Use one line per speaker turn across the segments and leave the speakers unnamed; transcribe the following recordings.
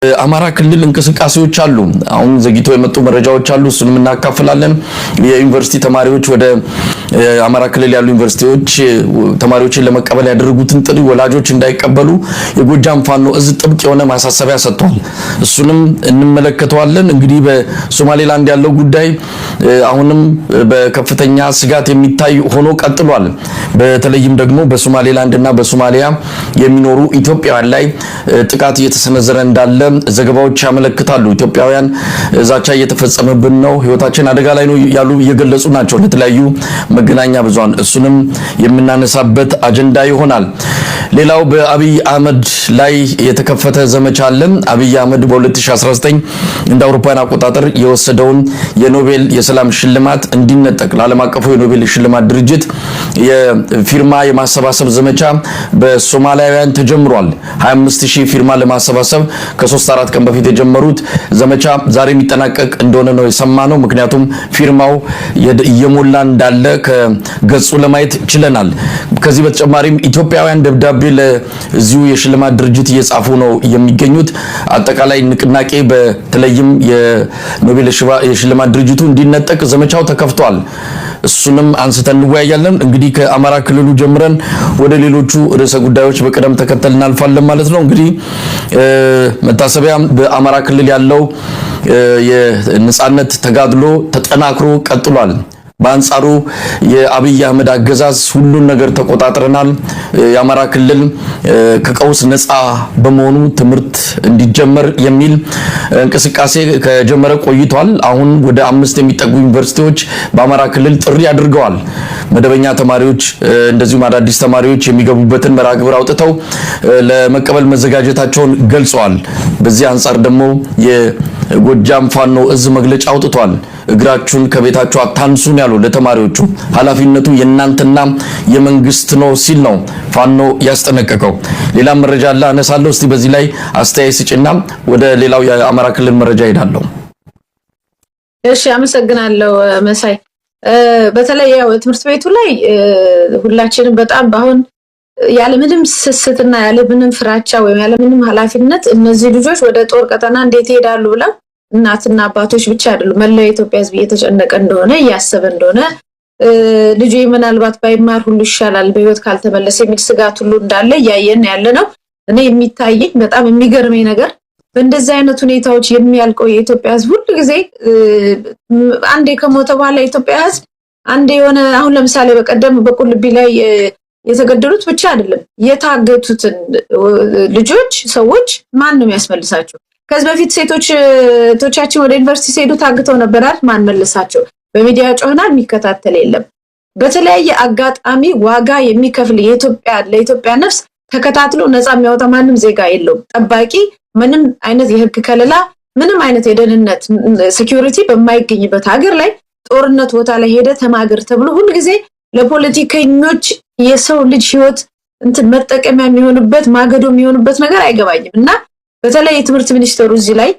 አማራ ክልል እንቅስቃሴዎች አሉ። አሁን ዘግይቶ የመጡ መረጃዎች አሉ። እሱንም እናካፍላለን። የዩኒቨርሲቲ ተማሪዎች ወደ አማራ ክልል ያሉ ዩኒቨርሲቲዎች ተማሪዎችን ለመቀበል ያደረጉትን ጥሪ ወላጆች እንዳይቀበሉ የጎጃም ፋኖ እዝ ጥብቅ የሆነ ማሳሰቢያ ሰጥቷል። እሱንም እንመለከተዋለን። እንግዲህ በሶማሌላንድ ያለው ጉዳይ አሁንም በከፍተኛ ስጋት የሚታይ ሆኖ ቀጥሏል። በተለይም ደግሞ በሶማሌላንድና በሶማሊያ የሚኖሩ ኢትዮጵያውያን ላይ ጥቃት እየተሰነዘረ እንዳለ ዘገባዎች ያመለክታሉ። ኢትዮጵያውያን ዛቻ እየተፈጸመብን ነው፣ ህይወታችን አደጋ ላይ ነው ያሉ እየገለጹ ናቸው ለተለያዩ መገናኛ ብዙሃን። እሱንም የምናነሳበት አጀንዳ ይሆናል። ሌላው በአብይ አህመድ ላይ የተከፈተ ዘመቻ አለ። አብይ አህመድ በ2019 እንደ አውሮፓውያን አቆጣጠር የወሰደውን የኖቤል የሰላም ሽልማት እንዲነጠቅ ለዓለም አቀፉ የኖቤል ሽልማት ድርጅት የፊርማ የማሰባሰብ ዘመቻ በሶማሊያውያን ተጀምሯል። 25000 ፊርማ ለማሰባሰብ ከ3-4 ቀን በፊት የጀመሩት ዘመቻ ዛሬ የሚጠናቀቅ እንደሆነ ነው የሰማነው። ምክንያቱም ፊርማው እየሞላ እንዳለ ከገጹ ለማየት ችለናል። ከዚህ በተጨማሪም ኢትዮጵያውያን ደብዳቤ ለዚሁ የሽልማት ድርጅት እየጻፉ ነው የሚገኙት። አጠቃላይ ንቅናቄ በተለይም የኖቤል የሽልማት ድርጅቱ እንዲነጠቅ ዘመቻው ተከፍቷል። እሱንም አንስተን እንወያያለን። እንግዲህ ከአማራ ክልሉ ጀምረን ወደ ሌሎቹ ርዕሰ ጉዳዮች በቅደም ተከተል እናልፋለን ማለት ነው። እንግዲህ መታሰቢያ በአማራ ክልል ያለው የነጻነት ተጋድሎ ተጠናክሮ ቀጥሏል። በአንጻሩ የአብይ አህመድ አገዛዝ ሁሉን ነገር ተቆጣጥረናል፣ የአማራ ክልል ከቀውስ ነፃ በመሆኑ ትምህርት እንዲጀመር የሚል እንቅስቃሴ ከጀመረ ቆይቷል። አሁን ወደ 5 የሚጠጉ ዩኒቨርሲቲዎች በአማራ ክልል ጥሪ አድርገዋል። መደበኛ ተማሪዎች እንደዚሁም አዳዲስ ተማሪዎች የሚገቡበትን መርሃ ግብር አውጥተው ለመቀበል መዘጋጀታቸውን ገልጸዋል። በዚህ አንጻር ደግሞ የጎጃም ፋኖ እዝ መግለጫ አውጥቷል። እግራችሁን ከቤታችሁ አታንሱን ያለው ለተማሪዎቹ ኃላፊነቱ የእናንተና የመንግስት ነው ሲል ነው ፋኖ ያስጠነቀቀው። ሌላ መረጃ አለ አነሳለሁ። እስቲ በዚህ ላይ አስተያየት ስጭና ወደ ሌላው የአማራ ክልል መረጃ ሄዳለሁ።
እሺ፣ አመሰግናለሁ መሳይ። በተለይ ያው ትምህርት ቤቱ ላይ ሁላችንም በጣም አሁን ያለምንም ስስትና ያለምንም ፍራቻ ወይም ያለምንም ኃላፊነት እነዚህ ልጆች ወደ ጦር ቀጠና እንዴት ይሄዳሉ ብለው እናትና አባቶች ብቻ አይደሉም መላው የኢትዮጵያ ሕዝብ እየተጨነቀ እንደሆነ እያሰበ እንደሆነ ልጅ ምናልባት ባይማር ሁሉ ይሻላል በህይወት ካልተመለሰ የሚል ስጋት ሁሉ እንዳለ ያየን ያለ ነው። እኔ የሚታየኝ በጣም የሚገርመኝ ነገር በእንደዚህ አይነት ሁኔታዎች የሚያልቀው የኢትዮጵያ ሕዝብ ሁሉ ጊዜ አንዴ ከሞተ በኋላ የኢትዮጵያ ሕዝብ አንዴ የሆነ አሁን ለምሳሌ በቀደም በቁልቢ ላይ የተገደሉት ብቻ አይደለም የታገቱትን ልጆች ሰዎች ማን ነው የሚያስመልሳቸው? ከዚህ በፊት ሴቶቻችን ወደ ዩኒቨርሲቲ ሲሄዱ ታግተው ነበር አይደል? ማን መልሳቸው? በሚዲያ ጮህናል፣ የሚከታተል የለም። በተለያየ አጋጣሚ ዋጋ የሚከፍል ለኢትዮጵያ ነፍስ ተከታትሎ ነፃ የሚያወጣ ማንም ዜጋ የለውም። ጠባቂ ምንም አይነት የህግ ከለላ ምንም አይነት የደህንነት ሴኩሪቲ በማይገኝበት ሀገር ላይ ጦርነት ቦታ ላይ ሄደ ተማገር ተብሎ ሁሉ ጊዜ ለፖለቲከኞች የሰው ልጅ ህይወት እንትን መጠቀሚያ የሚሆንበት ማገዶ የሚሆንበት ነገር አይገባኝም። እና በተለይ የትምህርት ሚኒስትሩ እዚህ ላይ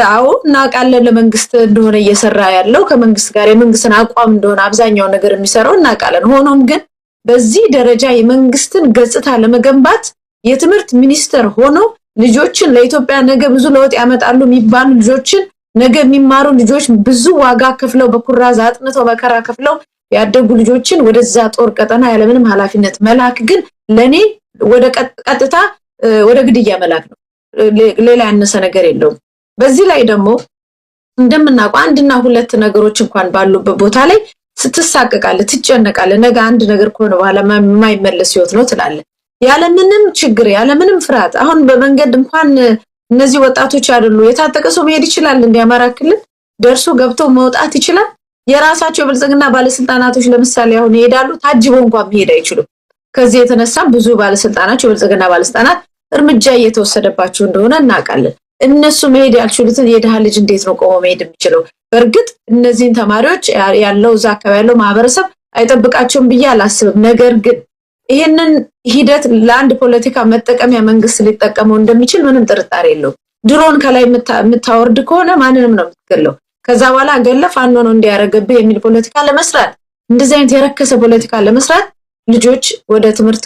አዎ እናውቃለን ለመንግስት እንደሆነ እየሰራ ያለው ከመንግስት ጋር የመንግስትን አቋም እንደሆነ አብዛኛው ነገር የሚሰራው እናውቃለን። ሆኖም ግን በዚህ ደረጃ የመንግስትን ገጽታ ለመገንባት የትምህርት ሚኒስትር ሆኖ ልጆችን ለኢትዮጵያ ነገ ብዙ ለውጥ ያመጣሉ የሚባሉ ልጆችን ነገ የሚማሩ ልጆች ብዙ ዋጋ ከፍለው በኩራዝ አጥንተው መከራ ከፍለው ያደጉ ልጆችን ወደዛ ጦር ቀጠና ያለምንም ኃላፊነት መላክ ግን ለኔ ወደ ቀጥታ ወደ ግድያ መላክ ነው። ሌላ ያነሰ ነገር የለውም። በዚህ ላይ ደግሞ እንደምናውቀው አንድና ሁለት ነገሮች እንኳን ባሉበት ቦታ ላይ ስትሳቀቃለህ፣ ትጨነቃለህ። ነገ አንድ ነገር ከሆነ በኋላ የማይመለስ ህይወት ነው ትላለህ። ያለምንም ችግር ያለምንም ፍርሃት አሁን በመንገድ እንኳን እነዚህ ወጣቶች አይደሉ የታጠቀ ሰው መሄድ ይችላል። እንደ አማራ ክልል ደርሶ ገብቶ መውጣት ይችላል። የራሳቸው ብልጽግና ባለስልጣናቶች ለምሳሌ አሁን ይሄዳሉ፣ ታጅበው እንኳን መሄድ አይችሉም። ከዚህ የተነሳ ብዙ ባለስልጣናት የብልጽግና ባለስልጣናት እርምጃ እየተወሰደባቸው እንደሆነ እናውቃለን። እነሱ መሄድ ያልቻሉትን የደሃ ልጅ እንዴት ነው ቆሞ መሄድ የሚችለው? በእርግጥ እነዚህን ተማሪዎች ያለው እዛ አካባቢ ያለው ማህበረሰብ አይጠብቃቸውም ብዬ አላስብም። ነገር ግን ይሄንን ሂደት ለአንድ ፖለቲካ መጠቀሚያ መንግስት ሊጠቀመው እንደሚችል ምንም ጥርጣሬ የለውም። ድሮን ከላይ የምታወርድ ከሆነ ማንንም ነው የምትገለው። ከዛ በኋላ ገለፍ ፋኖ ነው እንዲያረገብህ የሚል ፖለቲካ ለመስራት እንደዚህ አይነት የረከሰ ፖለቲካ ለመስራት ልጆች ወደ ትምህርት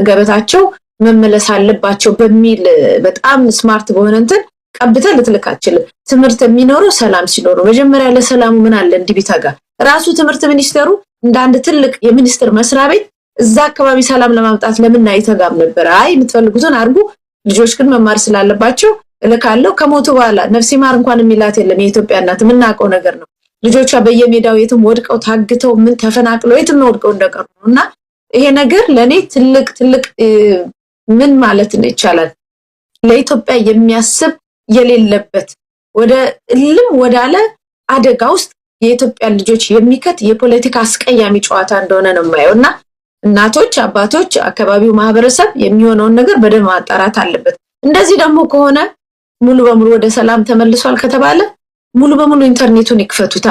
ገበታቸው መመለስ አለባቸው በሚል በጣም ስማርት በሆነ እንትን ቀብተ ልትልክ አትችልም። ትምህርት የሚኖረው ሰላም ሲኖር ነው። መጀመሪያ ለሰላሙ ምን አለ እንዲቢታ ጋር ራሱ ትምህርት ሚኒስቴሩ እንደ አንድ ትልቅ የሚኒስትር መስሪያ ቤት እዛ አካባቢ ሰላም ለማምጣት ለምን አይተጋም ነበር? አይ የምትፈልጉትን አድርጉ፣ ልጆች ግን መማር ስላለባቸው እልካለሁ። ከሞቱ በኋላ ነፍሲ ማር እንኳን የሚላት የለም። የኢትዮጵያ እናት የምናውቀው ነገር ነው። ልጆቿ በየሜዳው የትም ወድቀው ታግተው ምን ተፈናቅለው የትም ወድቀው እንደቀሩ ነውና ይሄ ነገር ለኔ ትልቅ ምን ማለት ነው ይቻላል ለኢትዮጵያ የሚያስብ የሌለበት ወደ እልም ወዳለ አደጋ ውስጥ የኢትዮጵያ ልጆች የሚከት የፖለቲካ አስቀያሚ ጨዋታ እንደሆነ ነው የማየውና እናቶች፣ አባቶች፣ አካባቢው ማህበረሰብ የሚሆነውን ነገር በደንብ ማጣራት አለበት። እንደዚህ ደግሞ ከሆነ ሙሉ በሙሉ ወደ ሰላም ተመልሷል ከተባለ ሙሉ በሙሉ ኢንተርኔቱን ይክፈቱታ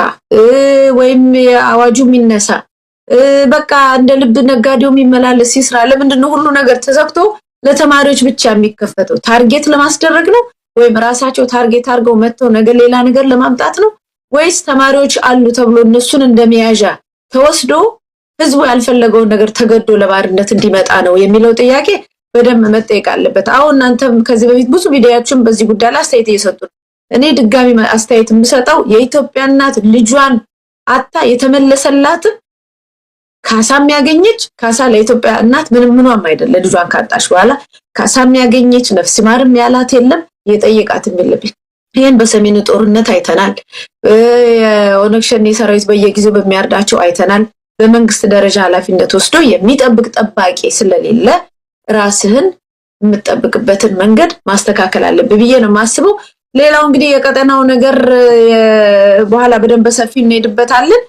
ወይም አዋጁ የሚነሳ በቃ እንደ ልብ ነጋዴው የሚመላለስ ይስራ። ለምንድነው ሁሉ ነገር ተዘግቶ ለተማሪዎች ብቻ የሚከፈተው? ታርጌት ለማስደረግ ነው ወይም ራሳቸው ታርጌት አድርገው መጥተው ነገር ሌላ ነገር ለማምጣት ነው ወይስ ተማሪዎች አሉ ተብሎ እነሱን እንደሚያዣ ተወስዶ ህዝቡ ያልፈለገውን ነገር ተገዶ ለባርነት እንዲመጣ ነው የሚለው ጥያቄ በደንብ መጠየቅ አለበት። አሁን እናንተም ከዚህ በፊት ብዙ ቪዲዮዎችን በዚህ ጉዳይ ላይ አስተያየት እየሰጡ እኔ ድጋሚ አስተያየት የምሰጠው የኢትዮጵያ እናት ልጇን አታ የተመለሰላት ካሳም ያገኘች ካሳ ለኢትዮጵያ እናት ምንም አይደለም። ልጇን ካጣሽ በኋላ ካሳም ያገኘች ነፍስ ማርም ያላት የለም የጠየቃትም የለም። ይሄን በሰሜኑ ጦርነት አይተናል። የኦነግ ሸኔ ሰራዊት በየጊዜው በሚያርዳቸው አይተናል። በመንግስት ደረጃ ኃላፊነት ወስዶ የሚጠብቅ ጠባቂ ስለሌለ ራስህን የምትጠብቅበትን መንገድ ማስተካከል አለብህ ብዬ ነው የማስበው። ሌላው እንግዲህ የቀጠናው ነገር በኋላ በደንብ በሰፊው እንሄድበታለን።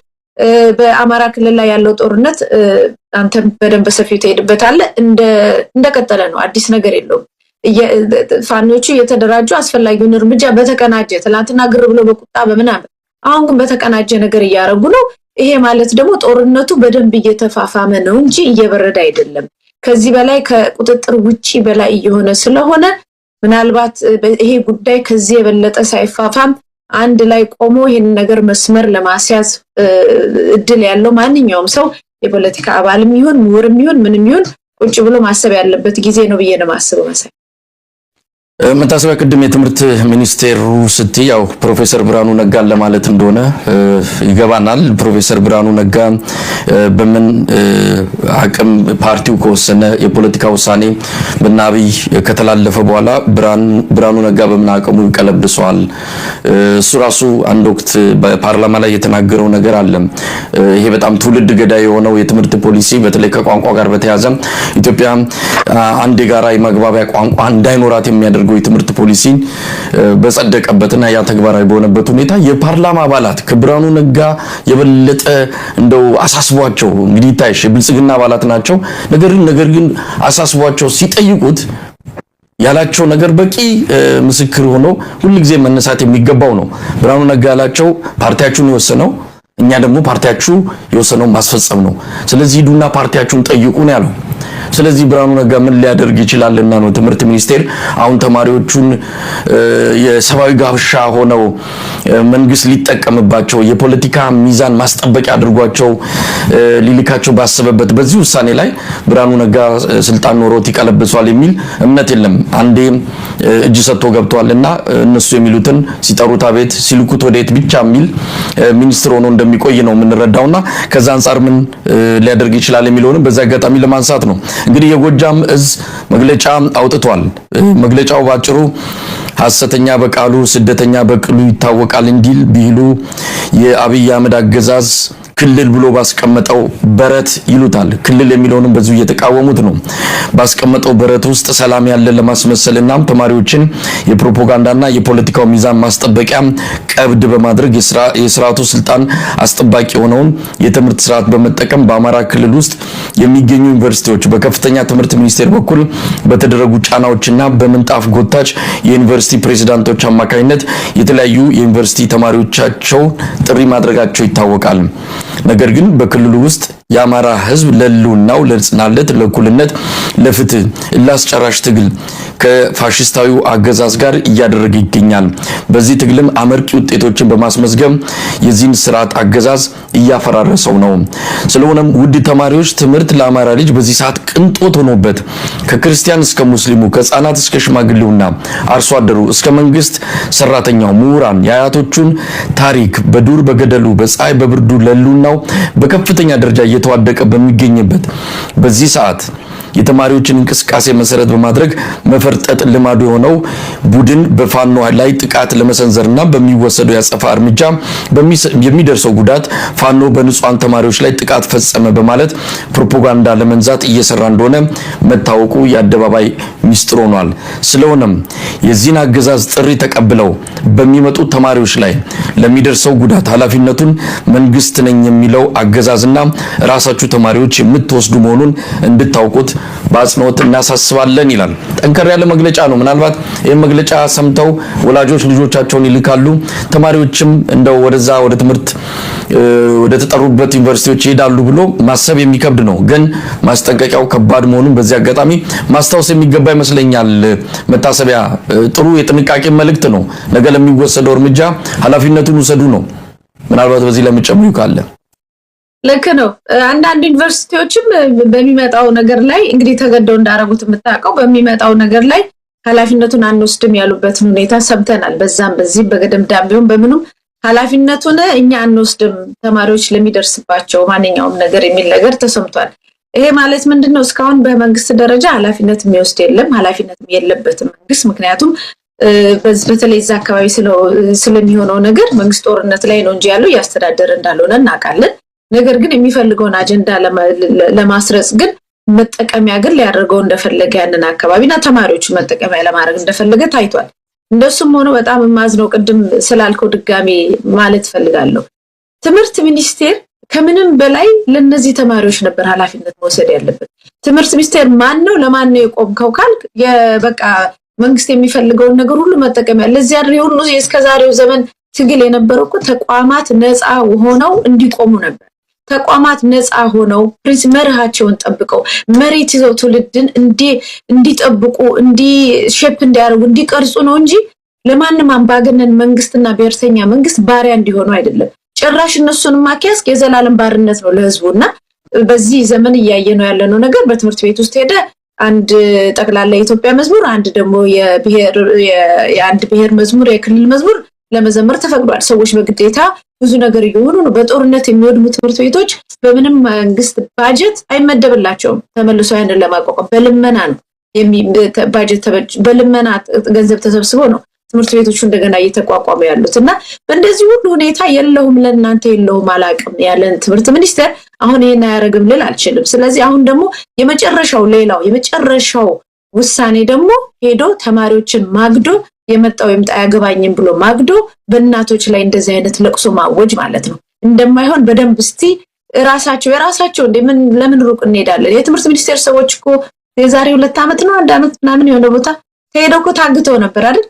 በአማራ ክልል ላይ ያለው ጦርነት አንተም በደንብ በሰፊው ትሄድበታለህ። እንደቀጠለ ነው፣ አዲስ ነገር የለውም። ፋኖቹ የተደራጁ አስፈላጊውን እርምጃ በተቀናጀ ትላንትና ግር ብሎ በቁጣ በመናምን አሁን ግን በተቀናጀ ነገር እያረጉ ነው። ይሄ ማለት ደግሞ ጦርነቱ በደንብ እየተፋፋመ ነው እንጂ እየበረደ አይደለም። ከዚህ በላይ ከቁጥጥር ውጪ በላይ እየሆነ ስለሆነ ምናልባት ይሄ ጉዳይ ከዚህ የበለጠ ሳይፋፋም አንድ ላይ ቆሞ ይሄን ነገር መስመር ለማስያዝ እድል ያለው ማንኛውም ሰው የፖለቲካ አባልም ይሁን ምሁርም ይሁን ምንም ይሁን ቁጭ ብሎ ማሰብ ያለበት ጊዜ ነው ብዬ ነው ማስበው።
መታሰቢያ ቅድም የትምህርት ሚኒስቴሩ ስትይ ያው ፕሮፌሰር ብርሃኑ ነጋን ለማለት እንደሆነ ይገባናል። ፕሮፌሰር ብርሃኑ ነጋ በምን አቅም ፓርቲው ከወሰነ የፖለቲካ ውሳኔ በናብይ ከተላለፈ በኋላ ብርሃኑ ነጋ በምን አቅሙ ይቀለብሰዋል? እሱ ራሱ አንድ ወቅት በፓርላማ ላይ የተናገረው ነገር አለ። ይሄ በጣም ትውልድ ገዳይ የሆነው የትምህርት ፖሊሲ በተለይ ከቋንቋ ጋር በተያያዘ ኢትዮጵያ አንድ የጋራ የመግባቢያ ቋንቋ እንዳይኖራት የሚያደርገው የትምህርት ፖሊሲን በጸደቀበትና ያ ተግባራዊ በሆነበት ሁኔታ የፓርላማ አባላት ከብርሃኑ ነጋ የበለጠ እንደው አሳስቧቸው እንግዲህ ታይሽ የብልጽግና አባላት ናቸው። ነገር ግን አሳስቧቸው ሲጠይቁት ያላቸው ነገር በቂ ምስክር ሆኖ ሁልጊዜ መነሳት የሚገባው ነው። ብርሃኑ ነጋ ያላቸው ፓርቲያችሁን የወሰነው እኛ ደግሞ ፓርቲያችሁ የወሰነው ማስፈጸም ነው። ስለዚህ ሂዱና ፓርቲያችሁን ጠይቁ ነው ያለው። ስለዚህ ብርሃኑ ነጋ ምን ሊያደርግ ይችላልና ነው ትምህርት ሚኒስቴር አሁን ተማሪዎቹን የሰባዊ ጋብሻ ሆነው መንግስት ሊጠቀምባቸው የፖለቲካ ሚዛን ማስጠበቂያ አድርጓቸው ሊልካቸው ባሰበበት በዚህ ውሳኔ ላይ ብርሃኑ ነጋ ስልጣን ኖሮት ይቀለብሷል የሚል እምነት የለም። አንዴ እጅ ሰጥቶ ገብቷልና እነሱ የሚሉትን ሲጠሩት አቤት ሲልኩት ወዴት ብቻ የሚል ሚኒስትር ሆኖ እንደሚቆይ ነው የምንረዳውና ከዛ አንፃር ምን ሊያደርግ ይችላል የሚለውንም በዛ አጋጣሚ ለማንሳት ነው። እንግዲህ የጎጃም እዝ መግለጫ አውጥቷል። መግለጫው ባጭሩ ሐሰተኛ በቃሉ ስደተኛ በቅሉ ይታወቃል እንዲል ቢሉ የአብይ አህመድ አገዛዝ ክልል ብሎ ባስቀመጠው በረት ይሉታል። ክልል የሚለውንም በዚሁ እየተቃወሙት ነው። ባስቀመጠው በረት ውስጥ ሰላም ያለ ለማስመሰልና ተማሪዎችን የፕሮፓጋንዳና የፖለቲካው ሚዛን ማስጠበቂያ ቀብድ በማድረግ የስርዓቱ ስልጣን አስጠባቂ የሆነውን የትምህርት ስርዓት በመጠቀም በአማራ ክልል ውስጥ የሚገኙ ዩኒቨርሲቲዎች በከፍተኛ ትምህርት ሚኒስቴር በኩል በተደረጉ ጫናዎችና በምንጣፍ ጎታች የዩኒቨርሲቲ ፕሬዝዳንቶች አማካኝነት የተለያዩ የዩኒቨርሲቲ ተማሪዎቻቸው ጥሪ ማድረጋቸው ይታወቃል። ነገር ግን በክልሉ ውስጥ የአማራ ህዝብ ለህልውናው፣ ለጽናለት፣ ለእኩልነት፣ ለፍትህ ላስጨራሽ ትግል ከፋሽስታዊው አገዛዝ ጋር እያደረገ ይገኛል። በዚህ ትግልም አመርቂ ውጤቶችን በማስመዝገብ የዚህን ስርዓት አገዛዝ እያፈራረሰው ነው። ስለሆነም ውድ ተማሪዎች ትምህርት ለአማራ ልጅ በዚህ ሰዓት ቅንጦት ሆኖበት ከክርስቲያን እስከ ሙስሊሙ ከህፃናት እስከ ሽማግሌውና አርሶ አደሩ እስከ መንግስት ሰራተኛው ምሁራን የአያቶቹን ታሪክ በዱር በገደሉ በፀሐይ በብርዱ ለህልውናው በከፍተኛ ደረጃ እየተዋደቀ በሚገኝበት በዚህ ሰዓት የተማሪዎችን እንቅስቃሴ መሰረት በማድረግ መፈርጠጥ ልማዱ የሆነው ቡድን በፋኖ ላይ ጥቃት ለመሰንዘርና በሚወሰደው ያጸፋ እርምጃ የሚደርሰው ጉዳት ፋኖ በንጹሃን ተማሪዎች ላይ ጥቃት ፈጸመ በማለት ፕሮፓጋንዳ ለመንዛት እየሰራ እንደሆነ መታወቁ የአደባባይ ሚስጥር ሆኗል። ስለሆነም የዚህን አገዛዝ ጥሪ ተቀብለው በሚመጡ ተማሪዎች ላይ ለሚደርሰው ጉዳት ኃላፊነቱን መንግስት ነኝ የሚለው አገዛዝና ራሳችሁ ተማሪዎች የምትወስዱ መሆኑን እንድታውቁት በአጽንኦት እናሳስባለን ይላል። ጠንከር ያለ መግለጫ ነው። ምናልባት ይሄን መግለጫ ሰምተው ወላጆች ልጆቻቸውን ይልካሉ። ተማሪዎችም እንደው ወደዛ ወደ ትምህርት ወደ ተጠሩበት ዩኒቨርሲቲዎች ይሄዳሉ ብሎ ማሰብ የሚከብድ ነው። ግን ማስጠንቀቂያው ከባድ መሆኑን በዚህ አጋጣሚ ማስታወስ የሚገባ ይመስለኛል። መታሰቢያ ጥሩ የጥንቃቄ መልእክት ነው። ነገ ለሚወሰደው እርምጃ ኃላፊነቱን ውሰዱ ነው። ምናልባት በዚህ ለምጨምሩ ካለ
ልክ ነው። አንዳንድ ዩኒቨርሲቲዎችም በሚመጣው ነገር ላይ እንግዲህ ተገደው እንዳረጉት የምታውቀው በሚመጣው ነገር ላይ ኃላፊነቱን አንወስድም ያሉበትን ሁኔታ ሰምተናል። በዛም በዚህ በገደምዳም ቢሆን በምኑም ኃላፊነቱን እኛ አንወስድም ተማሪዎች ለሚደርስባቸው ማንኛውም ነገር የሚል ነገር ተሰምቷል። ይሄ ማለት ምንድነው? እስካሁን በመንግስት ደረጃ ኃላፊነት የሚወስድ የለም፣ ኃላፊነትም የለበትም መንግስት። ምክንያቱም በተለይ እዛ አካባቢ ስለሚሆነው ነገር መንግስት ጦርነት ላይ ነው እንጂ ያለው ያስተዳደር እንዳልሆነ እናውቃለን። ነገር ግን የሚፈልገውን አጀንዳ ለማስረጽ ግን መጠቀሚያ ግን ሊያደርገው እንደፈለገ ያንን አካባቢና ተማሪዎቹ መጠቀሚያ ለማድረግ እንደፈለገ ታይቷል። እንደሱም ሆኖ በጣም ማዝነው ቅድም ስላልከው ድጋሚ ማለት ፈልጋለሁ። ትምህርት ሚኒስቴር ከምንም በላይ ለነዚህ ተማሪዎች ነበር ኃላፊነት መውሰድ ያለበት። ትምህርት ሚኒስቴር ማን ነው ለማን ነው የቆምከው ካልክ በቃ መንግስት የሚፈልገውን ነገር ሁሉ መጠቀሚያ ለዚህ አይደል ሁሉ እስከዛሬው ዘመን ትግል የነበረው እኮ ተቋማት ነፃ ሆነው እንዲቆሙ ነበር። ተቋማት ነፃ ሆነው መርሃቸውን ጠብቀው መሬት ይዘው ትውልድን እንዲጠብቁ ሼፕ እንዲያደርጉ እንዲቀርጹ ነው እንጂ ለማንም አምባገነን መንግስትና ብሔርተኛ መንግስት ባሪያ እንዲሆኑ አይደለም። ጭራሽ እነሱን ማኪያስ የዘላለም ባርነት ነው ለህዝቡና በዚህ ዘመን እያየነው ያለነው ነገር በትምህርት ቤት ውስጥ ሄደ አንድ ጠቅላላ የኢትዮጵያ መዝሙር አንድ ደግሞ የአንድ ብሔር መዝሙር የክልል መዝሙር ለመዘመር ተፈቅዷል። ሰዎች በግዴታ ብዙ ነገር እየሆኑ ነው። በጦርነት የሚወድሙ ትምህርት ቤቶች በምንም መንግስት ባጀት አይመደብላቸውም። ተመልሶ ያንን ለማቋቋም በልመና ነው ባጀት በልመና ገንዘብ ተሰብስቦ ነው ትምህርት ቤቶቹ እንደገና እየተቋቋሙ ያሉትና በእንደዚህ ሁሉ ሁኔታ የለውም ለእናንተ የለውም አላቅም ያለን ትምህርት ሚኒስቴር አሁን ይሄን አያረግም ልል አልችልም። ስለዚህ አሁን ደግሞ የመጨረሻው ውሳኔ ደግሞ ሄዶ ተማሪዎችን ማግዶ የመጣው የምጣ ያገባኝም ብሎ ማግዶ በእናቶች ላይ እንደዚህ አይነት ለቅሶ ማወጅ ማለት ነው። እንደማይሆን በደንብ እስቲ የራሳቸው እንደምን ለምን ሩቅ እንሄዳለን? የትምህርት ሚኒስቴር ሰዎች እኮ የዛሬ 2 ዓመት ነው 1 ዓመት ምናምን የሆነ ቦታ ሄደው እኮ ታግተው ነበር አይደል?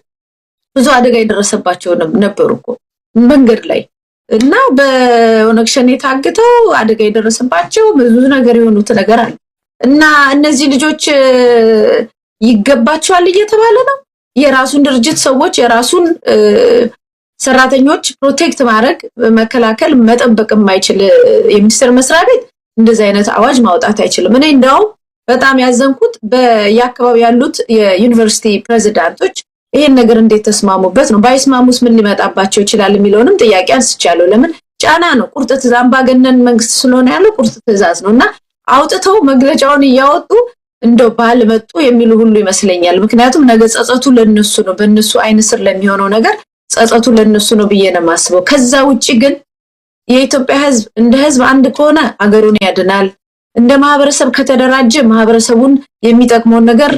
ብዙ አደጋ የደረሰባቸው ነበሩ እኮ መንገድ ላይ እና በኦነግ ሸኔ ታግተው አደጋ የደረሰባቸው ብዙ ነገር የሆኑት ነገር አለ እና እነዚህ ልጆች ይገባቸዋል እየተባለ ነው። የራሱን ድርጅት ሰዎች የራሱን ሰራተኞች ፕሮቴክት ማድረግ መከላከል መጠበቅ የማይችል የሚኒስቴር መስሪያ ቤት እንደዚህ አይነት አዋጅ ማውጣት አይችልም። እኔ እንደው በጣም ያዘንኩት በየአካባቢ ያሉት የዩኒቨርሲቲ ፕሬዝዳንቶች ይሄን ነገር እንዴት ተስማሙበት ነው። ባይስማሙስ ምን ሊመጣባቸው ይችላል የሚለውንም ጥያቄ አንስቻለሁ። ለምን ጫና ነው ቁርጥ ትዕዛዝ አምባገነን መንግስት ስለሆነ ያለው ቁርጥ ትዕዛዝ ነውና አውጥተው መግለጫውን እያወጡ እንደው ባልመጡ የሚሉ ሁሉ ይመስለኛል። ምክንያቱም ነገ ጸጸቱ ለነሱ ነው። በእነሱ አይን ስር ለሚሆነው ነገር ጸጸቱ ለነሱ ነው ብዬ ነው የማስበው። ከዛ ውጪ ግን የኢትዮጵያ ህዝብ እንደ ህዝብ አንድ ከሆነ አገሩን ያድናል። እንደ ማህበረሰብ ከተደራጀ ማህበረሰቡን የሚጠቅመውን ነገር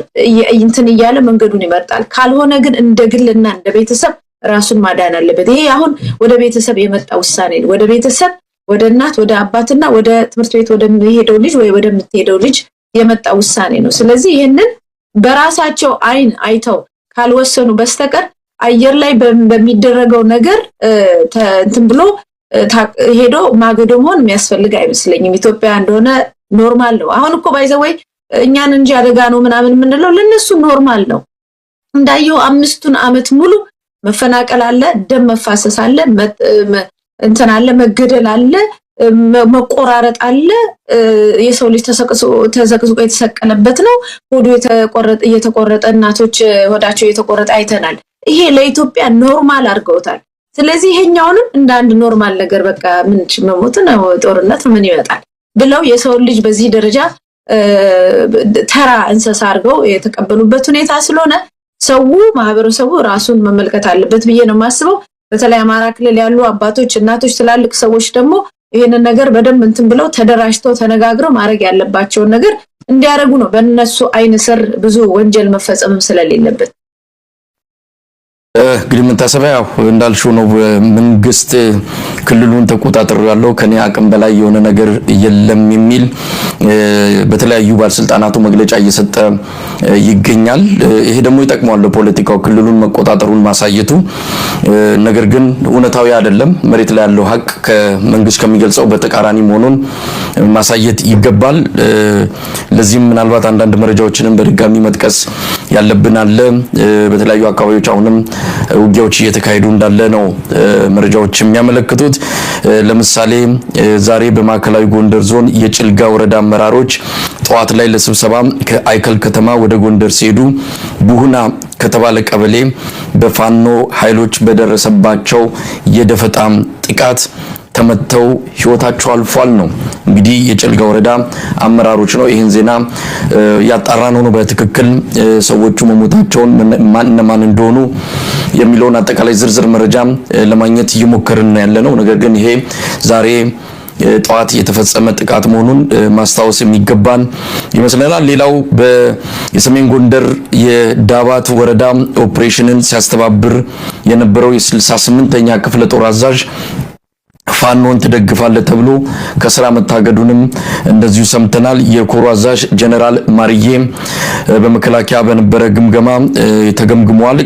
እንትን እያለ መንገዱን ይመርጣል። ካልሆነ ግን እንደ ግልና እንደ ቤተሰብ ራሱን ማዳን አለበት። ይሄ አሁን ወደ ቤተሰብ የመጣ ውሳኔ ነው። ወደ ቤተሰብ ወደ እናት ወደ አባትና ወደ ትምህርት ቤት ወደሚሄደው ልጅ ወይ ወደምትሄደው ልጅ የመጣ ውሳኔ ነው። ስለዚህ ይሄንን በራሳቸው አይን አይተው ካልወሰኑ በስተቀር አየር ላይ በሚደረገው ነገር እንትን ብሎ ሄዶ ማገዶ መሆን የሚያስፈልግ አይመስለኝም። ኢትዮጵያ እንደሆነ ኖርማል ነው። አሁን እኮ ባይዘወይ እኛን እንጂ አደጋ ነው ምናምን የምንለው ለነሱ ኖርማል ነው። እንዳየው 5 ዓመት ሙሉ መፈናቀል አለ፣ ደም መፋሰስ አለ፣ እንትን አለ፣ መገደል አለ፣ መቆራረጥ አለ። የሰው ልጅ ተዘቅዝቆ የተሰቀለበት ነው። ሆዱ እየተቆረጠ እናቶች ሆዳቸው እየተቆረጠ አይተናል። ይሄ ለኢትዮጵያ ኖርማል አድርገውታል። ስለዚህ ይሄኛውንም እንደ አንድ ኖርማል ነገር በቃ ምን መሞት ነው ጦርነት ምን ይመጣል ብለው የሰው ልጅ በዚህ ደረጃ ተራ እንስሳ አድርገው የተቀበሉበት ሁኔታ ስለሆነ ሰው ማህበረሰቡ ራሱን መመልከት አለበት ብዬ ነው የማስበው። በተለይ አማራ ክልል ያሉ አባቶች፣ እናቶች፣ ትላልቅ ሰዎች ደግሞ ይሄንን ነገር በደንብ እንትን ብለው ተደራጅተው ተነጋግረው ማድረግ ያለባቸውን ነገር እንዲያደርጉ ነው። በእነሱ አይን ስር ብዙ ወንጀል መፈጸምም ስለሌለበት
እንግዲህ መታሰቢያ ያው እንዳልሽው ነው። መንግስት ክልሉን ተቆጣጣሪ ያለው ከኔ አቅም በላይ የሆነ ነገር የለም የሚል በተለያዩ ባለስልጣናቱ መግለጫ እየሰጠ ይገኛል። ይሄ ደግሞ ይጠቅመዋል ለፖለቲካው ክልሉን መቆጣጠሩን ማሳየቱ። ነገር ግን እውነታዊ አይደለም። መሬት ላይ ያለው ሀቅ ከመንግስት ከሚገልጸው በተቃራኒ መሆኑን ማሳየት ይገባል። ለዚህም ምናልባት አንዳንድ መረጃዎችንም በድጋሚ መጥቀስ ያለብን አለ። በተለያዩ አካባቢዎች አሁንም ውጊያዎች እየተካሄዱ እንዳለ ነው መረጃዎች የሚያመለክቱት። ለምሳሌ ዛሬ በማዕከላዊ ጎንደር ዞን የጭልጋ ወረዳ አመራሮች ጠዋት ላይ ለስብሰባ ከአይከል ከተማ ወደ ጎንደር ሲሄዱ ቡሁና ከተባለ ቀበሌ በፋኖ ኃይሎች በደረሰባቸው የደፈጣ ጥቃት ተመተው ህይወታቸው አልፏል ነው እንግዲህ የጭልጋ ወረዳ አመራሮች ነው ይህን ዜና ያጣራነው ነው። በትክክል ሰዎቹ መሞታቸውን ማን እንደሆኑ የሚለውን አጠቃላይ ዝርዝር መረጃ ለማግኘት እየሞከርን ያለነው። ነገር ግን ይሄ ዛሬ ጠዋት የተፈጸመ ጥቃት መሆኑን ማስታወስ የሚገባን ይመስለናል። ሌላው የሰሜን ጎንደር የዳባት ወረዳ ኦፕሬሽንን ሲያስተባብር የነበረው የ68ኛ ክፍለ ጦር አዛዥ ፋኖን ትደግፋለህ ተብሎ ከስራ መታገዱንም እንደዚሁ ሰምተናል። የኮሩ አዛዥ ጀነራል ማርዬ በመከላከያ በነበረ ግምገማ ተገምግሟል።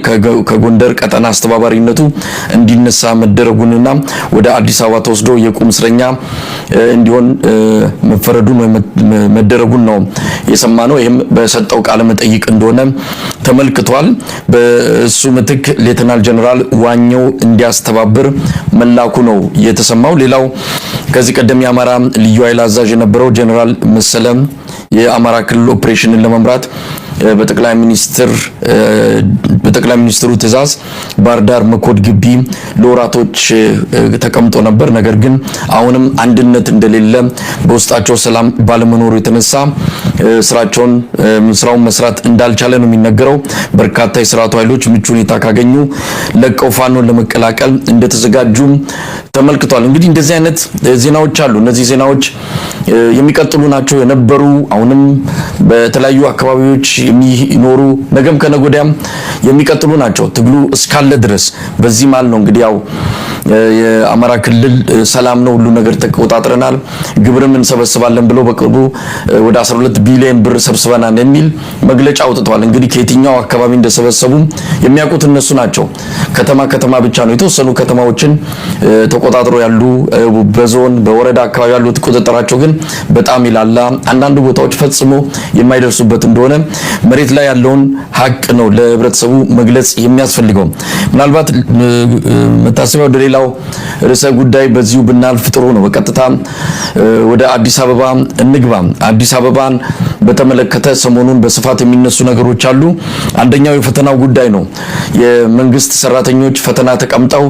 ከጎንደር ቀጠና አስተባባሪነቱ እንዲነሳ መደረጉንና ወደ አዲስ አበባ ተወስዶ የቁም እስረኛ እንዲሆን መፈረዱን መደረጉን ነው የሰማነው። ይህም በሰጠው ቃለ መጠይቅ እንደሆነ ተመልክቷል። በእሱ ምትክ ሌተናል ጀነራል ዋኘው እንዲያስተባብር መላኩ ነው የተሰማው። ሌላው ከዚህ ቀደም የአማራ ልዩ ኃይል አዛዥ የነበረው ጀነራል መሰለም የአማራ ክልል ኦፕሬሽንን ለመምራት በጠቅላይ ሚኒስትሩ ትዕዛዝ ባርዳር መኮድ ግቢ ለወራቶች ተቀምጦ ነበር። ነገር ግን አሁንም አንድነት እንደሌለ በውስጣቸው ሰላም ባለመኖሩ የተነሳ ስራውን መስራት እንዳልቻለ ነው የሚነገረው። በርካታ የስርዓቱ ኃይሎች ምቹ ሁኔታ ካገኙ ለቀው ፋኖን ለመቀላቀል እንደተዘጋጁ ተመልክቷል። እንግዲህ እንደዚህ አይነት ዜናዎች አሉ። እነዚህ ዜናዎች የሚቀጥሉ ናቸው የነበሩ አሁንም በተለያዩ አካባቢዎች የሚኖሩ ነገም ከነጎዳም የሚቀጥሉ ናቸው። ትግሉ እስካለ ድረስ በዚህ ማል ነው እንግዲህ ያው የአማራ ክልል ሰላም ነው ሁሉ ነገር ተቆጣጥረናል ግብርም እንሰበስባለን ብለው በቅርቡ ወደ 12 ቢሊዮን ብር ሰብስበናል የሚል መግለጫ አውጥተዋል። እንግዲህ ከየትኛው አካባቢ እንደሰበሰቡ የሚያውቁት እነሱ ናቸው። ከተማ ብቻ ነው የተወሰኑ ከተማዎችን ተቆጣጥሮ ያሉ በዞን በወረዳ አካባቢ ያሉት ቁጥጥራቸው ግን በጣም ይላላ አንዳንድ ቦታዎች ፈጽሞ የማይደርሱበት እንደሆነ መሬት ላይ ያለውን ሀቅ ነው ለህብረተሰቡ መግለጽ የሚያስፈልገው። ምናልባት መታሰቢያ ወደ ሌላው ርዕሰ ጉዳይ በዚሁ ብናልፍ ጥሩ ነው። በቀጥታ ወደ አዲስ አበባ እንግባ። አዲስ አበባን በተመለከተ ሰሞኑን በስፋት የሚነሱ ነገሮች አሉ። አንደኛው የፈተናው ጉዳይ ነው። የመንግስት ሰራተኞች ፈተና ተቀምጠው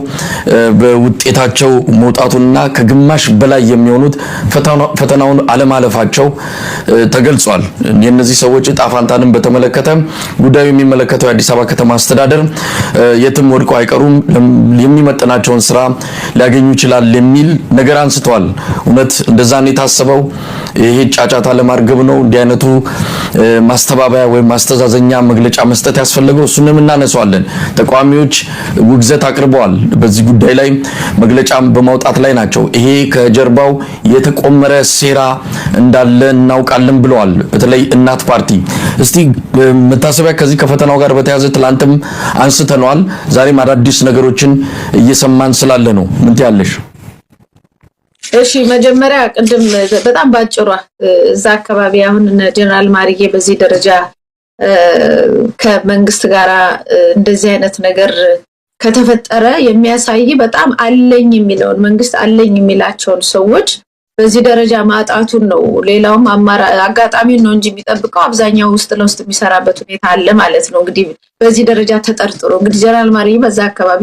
በውጤታቸው መውጣቱና ከግማሽ በላይ የሚሆኑት ፈተናውን አለማለፋቸው ተገልጿል። የነዚህ ሰዎች ዕጣ ፈንታንም በተመለከተ ጉዳዩ የሚመለከተው የአዲስ አበባ ከተማ አስተዳደር የትም ወድቀው አይቀሩም የሚመጥናቸውን ስራ ሊያገኙ ይችላል የሚል ነገር አንስተዋል። እውነት እንደዛ ነው የታሰበው? ይሄ ጫጫታ ለማርገብ ነው እንዲህ አይነቱ ማስተባበያ ወይም ማስተዛዘኛ መግለጫ መስጠት ያስፈልገው? እሱንም እናነሳዋለን። ተቃዋሚዎች ውግዘት አቅርበዋል። በዚህ ጉዳይ ላይ መግለጫም በማውጣት ላይ ናቸው። ይሄ ከጀርባው የተቆመረ ሴራ እንዳለ እናውቃለን ብለዋል። በተለይ እናት ፓርቲ። እስቲ መታሰቢያ ከዚህ ከፈተናው ጋር በተያያዘ ትላንትም አንስተነዋል። ዛሬም አዳዲስ ነገሮችን እየሰማን ስላለ ነው። ምን ትያለሽ?
እሺ መጀመሪያ ቅድም በጣም ባጭሯ እዛ አካባቢ አሁን ጀነራል ማሪጌ በዚህ ደረጃ ከመንግስት ጋራ እንደዚህ አይነት ነገር ከተፈጠረ የሚያሳይ በጣም አለኝ የሚለውን መንግስት አለኝ የሚላቸውን ሰዎች በዚህ ደረጃ ማጣቱን ነው። ሌላውም አጋጣሚውን ነው እንጂ የሚጠብቀው አብዛኛው ውስጥ ለውስጥ የሚሰራበት ሁኔታ አለ ማለት ነው። እንግዲህ በዚህ ደረጃ ተጠርጥሮ እንግዲህ ጀነራል ማሪጌ በዛ አካባቢ